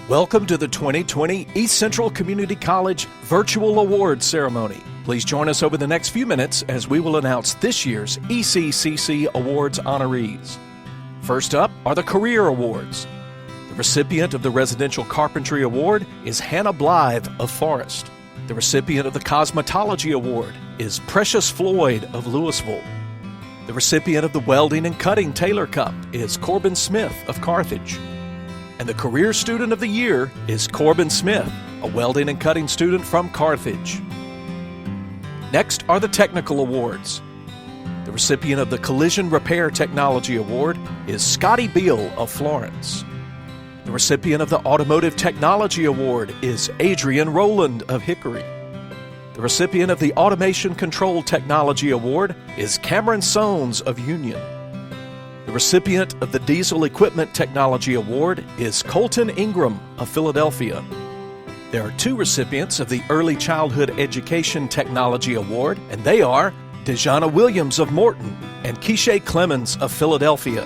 Welcome to the 2020 East Central Community College Virtual Awards Ceremony. Please join us over the next few minutes as we will announce this year's ECCC Awards honorees. First up are the Career Awards. The recipient of the Residential Carpentry Award is Hannah Blythe of Forest. The recipient of the Cosmetology Award is Precious Floyd of Louisville. The recipient of the Welding and Cutting Taylor Cup is Corbin Smith of Carthage. And the Career Student of the Year is Corbin Smith, a welding and cutting student from Carthage. Next are the Technical Awards. The recipient of the Collision Repair Technology Award is Scotty Beal of Florence. The recipient of the Automotive Technology Award is Adrian Rowland of Hickory. The recipient of the Automation Control Technology Award is Cameron Sones of Union. The recipient of the Diesel Equipment Technology Award is Colton Ingram of Philadelphia. There are two recipients of the Early Childhood Education Technology Award, and they are Dejana Williams of Morton and Keisha Clemens of Philadelphia.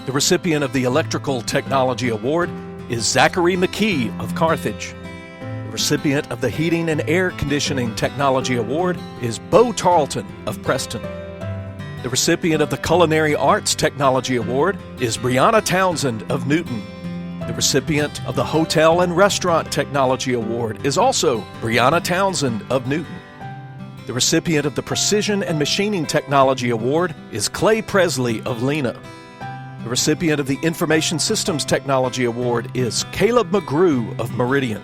The recipient of the Electrical Technology Award is Zachary McKee of Carthage. The recipient of the Heating and Air Conditioning Technology Award is Bo Tarleton of Preston. The recipient of the Culinary Arts Technology Award is Brianna Townsend of Newton. The recipient of the Hotel and Restaurant Technology Award is also Brianna Townsend of Newton. The recipient of the Precision and Machining Technology Award is Clay Presley of Lena. The recipient of the Information Systems Technology Award is Caleb McGrew of Meridian.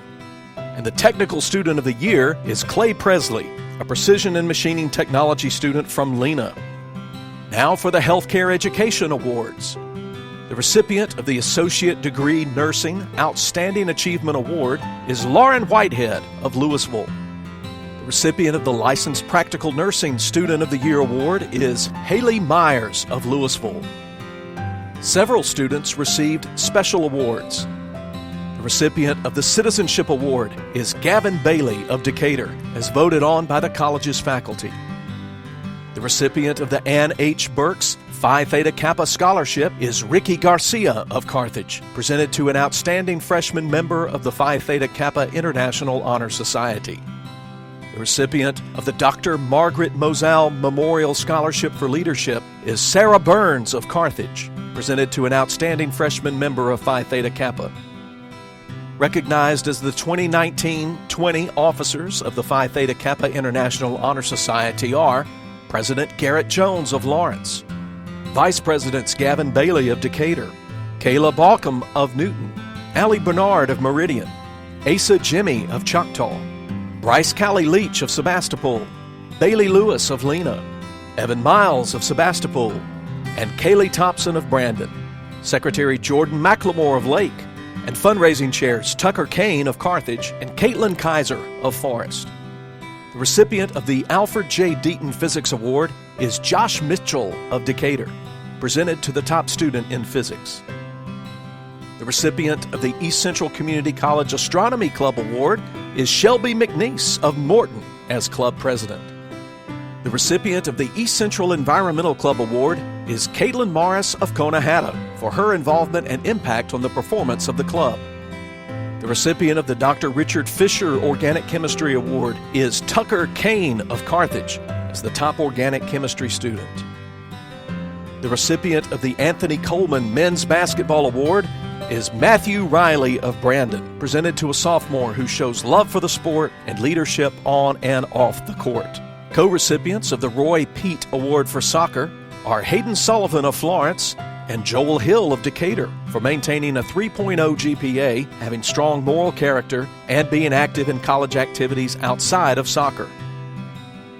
And the Technical Student of the Year is Clay Presley, a Precision and Machining Technology student from Lena. Now for the Healthcare Education Awards. The recipient of the Associate Degree Nursing Outstanding Achievement Award is Lauren Whitehead of Louisville. The recipient of the Licensed Practical Nursing Student of the Year Award is Haley Myers of Louisville. Several students received special awards. The recipient of the Citizenship Award is Gavin Bailey of Decatur, as voted on by the college's faculty. The recipient of the Ann H. Burks Phi Theta Kappa Scholarship is Ricky Garcia of Carthage, presented to an outstanding freshman member of the Phi Theta Kappa International Honor Society. The recipient of the Dr. Margaret Moselle Memorial Scholarship for Leadership is Sarah Burns of Carthage, presented to an outstanding freshman member of Phi Theta Kappa. Recognized as the 2019-20 officers of the Phi Theta Kappa International Honor Society are President Garet Jones of Lawrence, Vice Presidents Gavin Bailey of Decatur, Kayla Balcom of Newton, Allie Bernard of Meridian, Asa Jimmie of Choctaw, Bryce Callie Leach of Sebastopol, Bailey Lewis of Lena, Evan Miles of Sebastopol, and Kaylee Thompson of Brandon, Secretary Jordan McLemore of Lake, and fundraising chairs Tucker Kane of Carthage and Caitlin Kaiser of Forest. The recipient of the Alfred J. Deaton Physics Award is Josh Mitchell of Decatur, presented to the top student in physics. The recipient of the East Central Community College Astronomy Club Award is Shelby McNeese of Morton as club president. The recipient of the East Central Environmental Club Award is Caitlin Morris of Conahatta for her involvement and impact on the performance of the club. The recipient of the Dr. Richard Fisher Organic Chemistry Award is Tucker Kane of Carthage as the top organic chemistry student. The recipient of the Anthony Coleman Men's Basketball Award is Matthew Riley of Brandon, presented to a sophomore who shows love for the sport and leadership on and off the court. Co-recipients of the Roy Peet Award for Soccer are Hayden Sullivan of Florence and Joel Hill of Decatur for maintaining a 3.0 GPA, having strong moral character, and being active in college activities outside of soccer.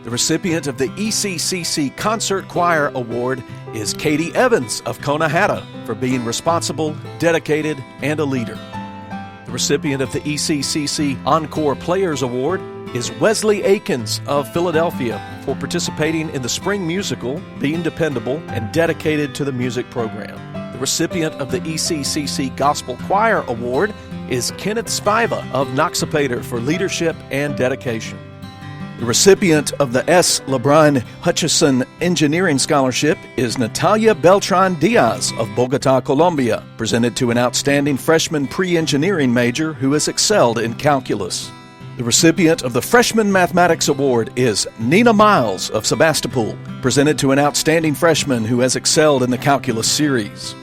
The recipient of the ECCC Concert Choir Award is Katie Evans of Conahatta for being responsible, dedicated, and a leader. The recipient of the ECCC Encore Players Award is Wesley Akins of Philadelphia for participating in the spring musical, being dependable, and dedicated to the music program. The recipient of the ECCC Gospel Choir Award is Kenneth Spiva of Noxapater for leadership and dedication. The recipient of the S. LeBron Hutchison Engineering Scholarship is Natalia Beltran Diaz of Bogota, Colombia, presented to an outstanding freshman pre-engineering major who has excelled in calculus. The recipient of the Freshman Mathematics Award is Nina Miles of Sebastopol, presented to an outstanding freshman who has excelled in the calculus series.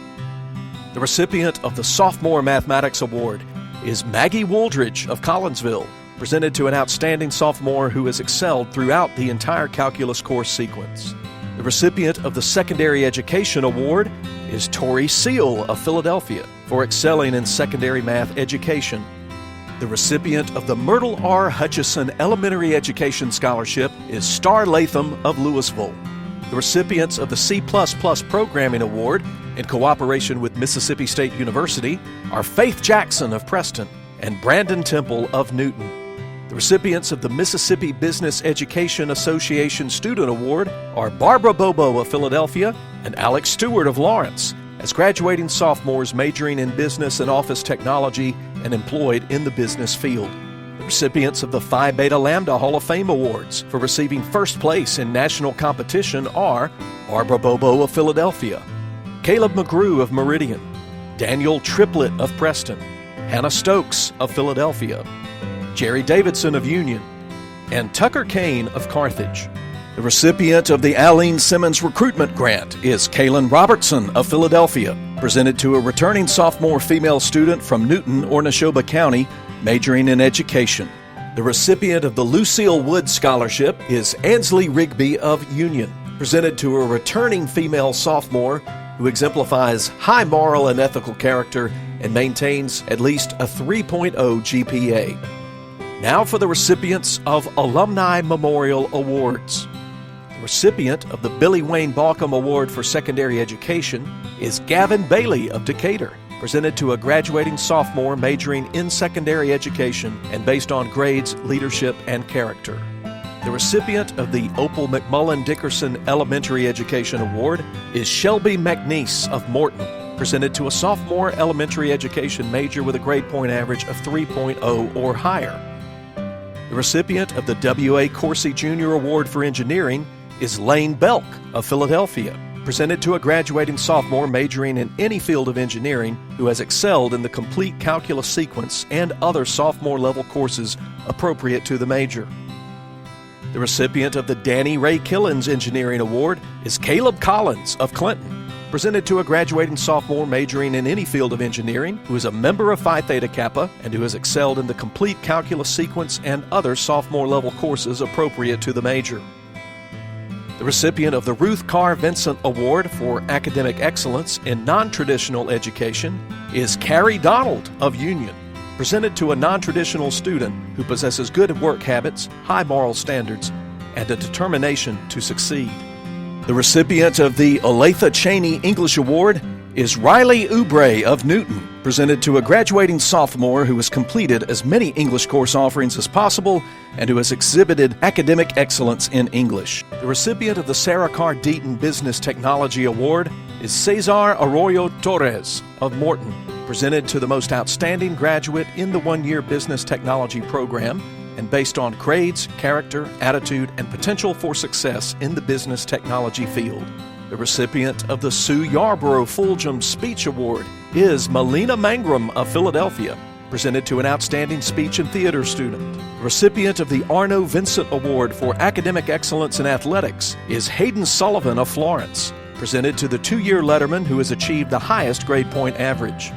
The recipient of the Sophomore Mathematics Award is Maggie Wooldridge of Collinsville, presented to an outstanding sophomore who has excelled throughout the entire calculus course sequence. The recipient of the Secondary Education Award is Tori Seal of Philadelphia for excelling in secondary math education. The recipient of the Myrtle R. Hutchison Elementary Education Scholarship is Star Latham of Louisville. The recipients of the C++ Programming Award in cooperation with Mississippi State University are Faith Jackson of Preston and Brandon Temple of Newton. The recipients of the Mississippi Business Education Association Student Award are Barbara Bobo of Philadelphia and Alex Stewart of Lawrence, as graduating sophomores majoring in business and office technology and employed in the business field. The recipients of the Phi Beta Lambda Hall of Fame Awards for receiving first place in national competition are Barbara Bobo of Philadelphia, Caleb McGrew of Meridian, Daniel Triplett of Preston, Hannah Stokes of Philadelphia, Jerry Davidson of Union, and Tucker Kane of Carthage. The recipient of the Aline Simmons Recruitment Grant is Kaylin Robertson of Philadelphia, presented to a returning sophomore female student from Newton or Neshoba County, majoring in education. The recipient of the Lucille Wood Scholarship is Ansley Rigby of Union, presented to a returning female sophomore who exemplifies high moral and ethical character and maintains at least a 3.0 GPA. Now for the recipients of Alumni Memorial Awards. The recipient of the Billy Wayne Balcom Award for Secondary Education is Gavin Bailey of Decatur, presented to a graduating sophomore majoring in secondary education and based on grades, leadership, and character. The recipient of the Opal McMullen Dickerson Elementary Education Award is Shelby McNeese of Morton, presented to a sophomore elementary education major with a grade point average of 3.0 or higher. The recipient of the W.A. Coursey Jr. Award for Engineering is Lane Belk of Philadelphia, presented to a graduating sophomore majoring in any field of engineering who has excelled in the complete calculus sequence and other sophomore-level courses appropriate to the major. The recipient of the Danny Ray Killens Engineering Award is Caleb Collins of Clinton, presented to a graduating sophomore majoring in any field of engineering who is a member of Phi Theta Kappa and who has excelled in the complete calculus sequence and other sophomore-level courses appropriate to the major. The recipient of the Ruth Carr Vincent Award for Academic Excellence in Non-Traditional Education is Carrie Donald of Union, presented to a non-traditional student who possesses good work habits, high moral standards, and a determination to succeed. The recipient of the Olathe Cheney English Award is Riley Oubre of Newton, presented to a graduating sophomore who has completed as many English course offerings as possible and who has exhibited academic excellence in English. The recipient of the Sarah Carr Deaton Business Technology Award is Cesar Arroyo Torres of Morton, presented to the most outstanding graduate in the one-year business technology program and based on grades, character, attitude, and potential for success in the business technology field. The recipient of the Sue Yarborough Fulgham Speech Award is Melina Mangrum of Philadelphia, presented to an outstanding speech and theater student. The recipient of the Arno Vincent Award for Academic Excellence in Athletics is Hayden Sullivan of Florence, presented to the two-year letterman who has achieved the highest grade point average.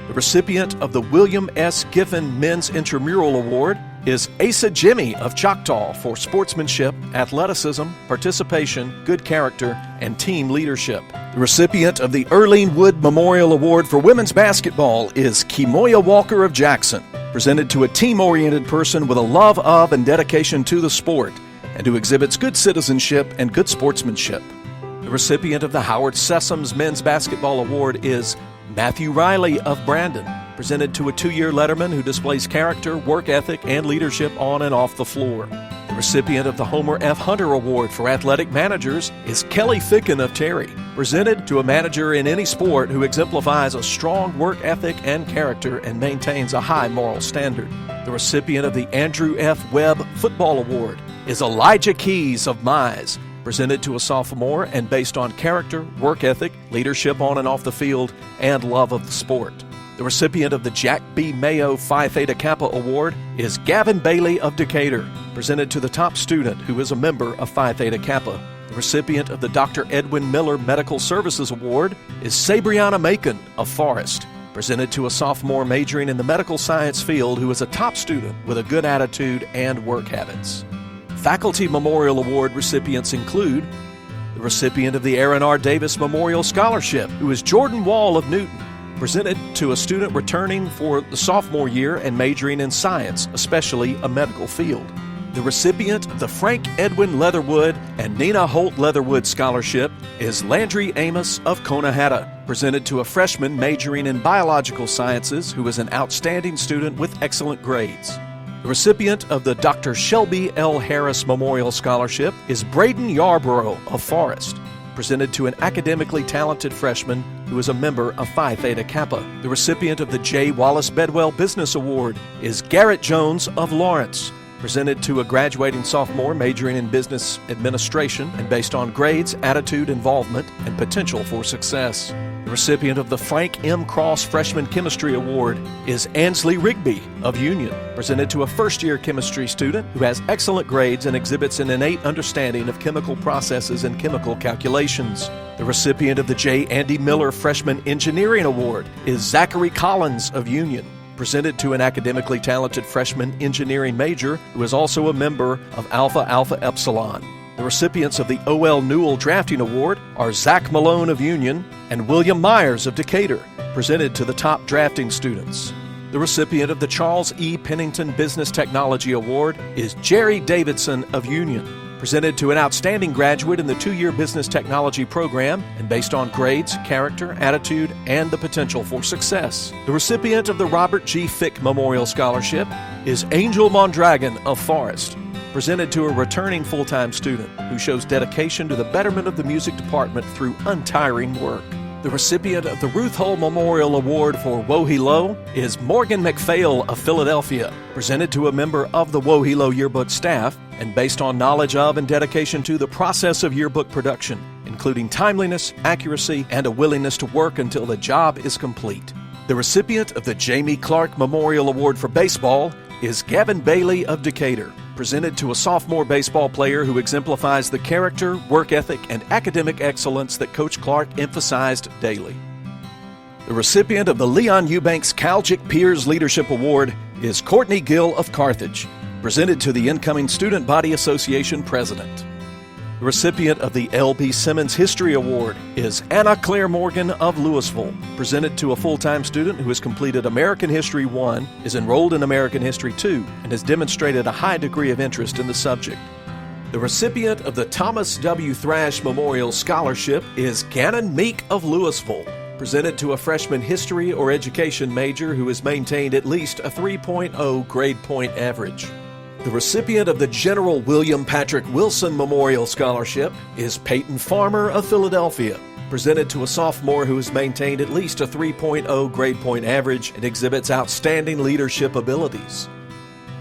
The recipient of the William S. Giffen Men's Intramural Award is Asa Jimmie of Choctaw for sportsmanship, athleticism, participation, good character, and team leadership. The recipient of the Earlene Wood Memorial Award for Women's Basketball is Kimoya Walker of Jackson, presented to a team-oriented person with a love of and dedication to the sport, and who exhibits good citizenship and good sportsmanship. The recipient of the Howard Sessoms Men's Basketball Award is Matthew Riley of Brandon, presented to a two-year letterman who displays character, work ethic, and leadership on and off the floor. The recipient of the Homer F. Hunter Award for Athletic Managers is Kelly Ficken of Terry, presented to a manager in any sport who exemplifies a strong work ethic and character and maintains a high moral standard. The recipient of the Andrew F. Webb Football Award is Elijah Keys of Mize, presented to a sophomore and based on character, work ethic, leadership on and off the field, and love of the sport. The recipient of the Jack B. Mayo Phi Theta Kappa Award is Gavin Bailey of Decatur, presented to the top student who is a member of Phi Theta Kappa. The recipient of the Dr. Edwin Miller Medical Services Award is Sabriana Macon of Forest, presented to a sophomore majoring in the medical science field who is a top student with a good attitude and work habits. Faculty Memorial Award recipients include the recipient of the Aaron R. Davis Memorial Scholarship, who is Jordan Wall of Newton, presented to a student returning for the sophomore year and majoring in science, especially a medical field. The recipient of the Frank Edwin Leatherwood and Nina Holt Leatherwood Scholarship is Landry Amos of Conahatta, presented to a freshman majoring in biological sciences who is an outstanding student with excellent grades. The recipient of the Dr. Shelby L. Harris Memorial Scholarship is Braden Yarborough of Forest, presented to an academically talented freshman who is a member of Phi Theta Kappa. The recipient of the J. Wallace Bedwell Business Award is Garet Jones of Lawrence, presented to a graduating sophomore majoring in business administration and based on grades, attitude, involvement, and potential for success. The recipient of the Frank M. Cross Freshman Chemistry Award is Ansley Rigby of Union, presented to a first-year chemistry student who has excellent grades and exhibits an innate understanding of chemical processes and chemical calculations. The recipient of the J. Andy Miller Freshman Engineering Award is Zachary Collins of Union, presented to an academically talented freshman engineering major who is also a member of Alpha Alpha Epsilon. The recipients of the O.L. Newell Drafting Award are Zach Malone of Union and William Myers of Decatur, presented to the top drafting students. The recipient of the Charles E. Pennington Business Technology Award is Jerry Davidson of Union, presented to an outstanding graduate in the 2-year business technology program and based on grades, character, attitude, and the potential for success. The recipient of the Robert G. Fick Memorial Scholarship is Angel Mondragon of Forest, presented to a returning full-time student who shows dedication to the betterment of the music department through untiring work. The recipient of the Ruth Hull Memorial Award for Wohelo is Morgan McPhail of Philadelphia, presented to a member of the Wohelo yearbook staff and based on knowledge of and dedication to the process of yearbook production, including timeliness, accuracy, and a willingness to work until the job is complete. The recipient of the Jamie Clark Memorial Award for Baseball is Gavin Bailey of Decatur, presented to a sophomore baseball player who exemplifies the character, work ethic, and academic excellence that Coach Clark emphasized daily. The recipient of the Leon Eubanks Calgic Peers Leadership Award is Courtney Gill of Carthage, presented to the incoming Student Body Association president. The recipient of the L.B. Simmons History Award is Anna Claire Morgan of Louisville, presented to a full-time student who has completed American History 1, is enrolled in American History 2, and has demonstrated a high degree of interest in the subject. The recipient of the Thomas W. Thrash Memorial Scholarship is Gannon Meek of Louisville, presented to a freshman history or education major who has maintained at least a 3.0 grade point average. The recipient of the General William Patrick Wilson Memorial Scholarship is Peyton Farmer of Philadelphia, presented to a sophomore who has maintained at least a 3.0 grade point average and exhibits outstanding leadership abilities.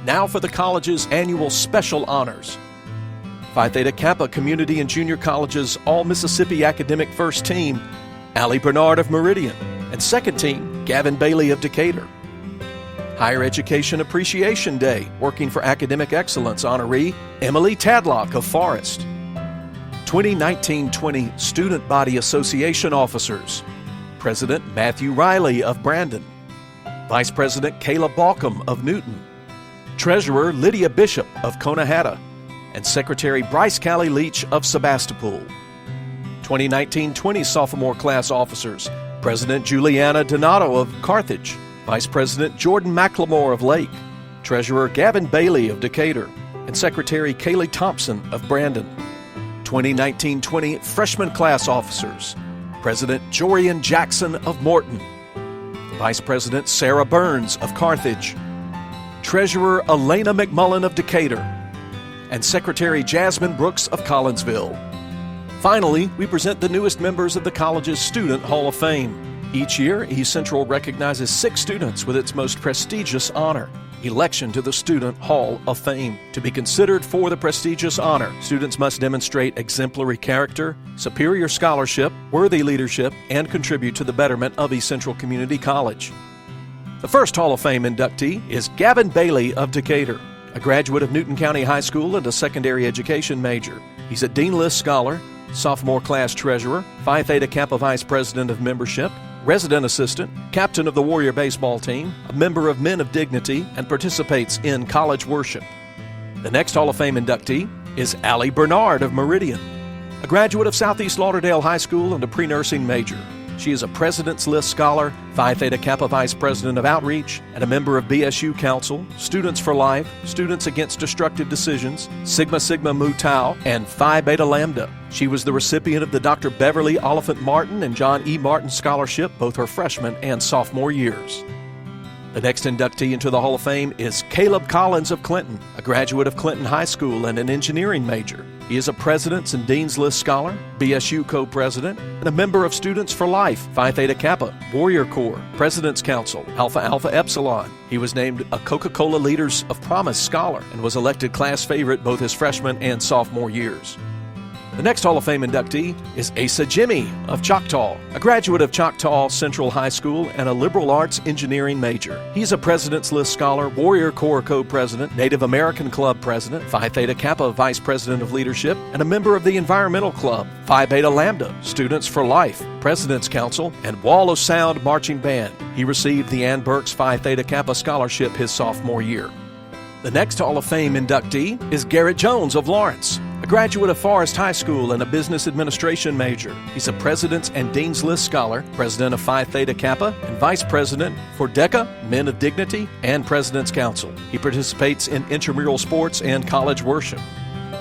Now for the college's annual special honors. Phi Theta Kappa Community and Junior College's All-Mississippi Academic First Team, Allie Bernard of Meridian, and Second Team, Gavin Bailey of Decatur. Higher Education Appreciation Day, Working for Academic Excellence honoree, Emily Tadlock of Forest. 2019-20 Student Body Association Officers, President Matthew Riley of Brandon, Vice President Kayla Balcom of Newton, Treasurer Lydia Bishop of Conahatta, and Secretary Bryce Callie Leach of Sebastopol. 2019-20 Sophomore Class Officers, President Juliana Donato of Carthage, Vice President Jordan McLemore of Lake, Treasurer Gavin Bailey of Decatur, and Secretary Kaylee Thompson of Brandon. 2019-20 Freshman Class Officers, President Jorian Jackson of Morton, Vice President Sarah Burns of Carthage, Treasurer Elena McMullen of Decatur, and Secretary Jasmine Brooks of Collinsville. Finally, we present the newest members of the college's Student Hall of Fame. Each year, East Central recognizes 6 students with its most prestigious honor. Election to the Student Hall of Fame. To be considered for the prestigious honor, students must demonstrate exemplary character, superior scholarship, worthy leadership, and contribute to the betterment of East Central Community College. The first Hall of Fame inductee is Gavin Bailey of Decatur, a graduate of Newton County High School and a secondary education major. He's a Dean List Scholar, sophomore class treasurer, Phi Theta Kappa vice president of membership, resident assistant, captain of the Warrior baseball team, a member of Men of Dignity, and participates in college worship. The next Hall of Fame inductee is Allie Bernard of Meridian, a graduate of Southeast Lauderdale High School and a pre-nursing major. She is a President's List Scholar, Phi Theta Kappa Vice President of Outreach, and a member of BSU Council, Students for Life, Students Against Destructive Decisions, Sigma Sigma Mu Tau, and Phi Beta Lambda. She was the recipient of the Dr. Beverly Oliphant Martin and John E. Martin Scholarship, both her freshman and sophomore years. The next inductee into the Hall of Fame is Caleb Collins of Clinton, a graduate of Clinton High School and an engineering major. He is a President's and Dean's List Scholar, BSU Co-President, and a member of Students for Life, Phi Theta Kappa, Warrior Corps, President's Council, Alpha Alpha Epsilon. He was named a Coca-Cola Leaders of Promise Scholar and was elected class favorite both his freshman and sophomore years. The next Hall of Fame inductee is Asa Jimmie of Choctaw, a graduate of Choctaw Central High School and a liberal arts engineering major. He's a President's List Scholar, Warrior Corps Co-President, Native American Club President, Phi Theta Kappa Vice President of Leadership, and a member of the Environmental Club, Phi Beta Lambda, Students for Life, President's Council, and Wall of Sound Marching Band. He received the Ann Burks Phi Theta Kappa Scholarship his sophomore year. The next Hall of Fame inductee is Garet Jones of Lawrence, a graduate of Forest High School and a business administration major. He's a President's and Dean's List Scholar, President of Phi Theta Kappa, and Vice President for DECA, Men of Dignity, and President's Council. He participates in intramural sports and college worship.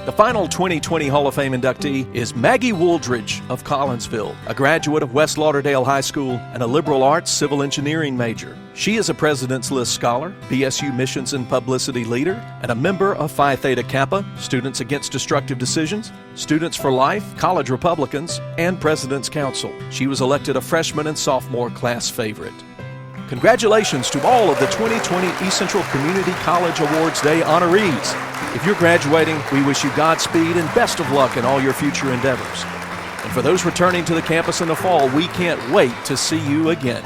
The final 2020 Hall of Fame inductee is Maggie Wooldridge of Collinsville, a graduate of West Lauderdale High School and a liberal arts civil engineering major. She is a President's List Scholar, BSU Missions and Publicity Leader, and a member of Phi Theta Kappa, Students Against Destructive Decisions, Students for Life, College Republicans, and President's Council. She was elected a freshman and sophomore class favorite. Congratulations to all of the 2020 East Central Community College Awards Day honorees. If you're graduating, we wish you Godspeed and best of luck in all your future endeavors. And for those returning to the campus in the fall, we can't wait to see you again.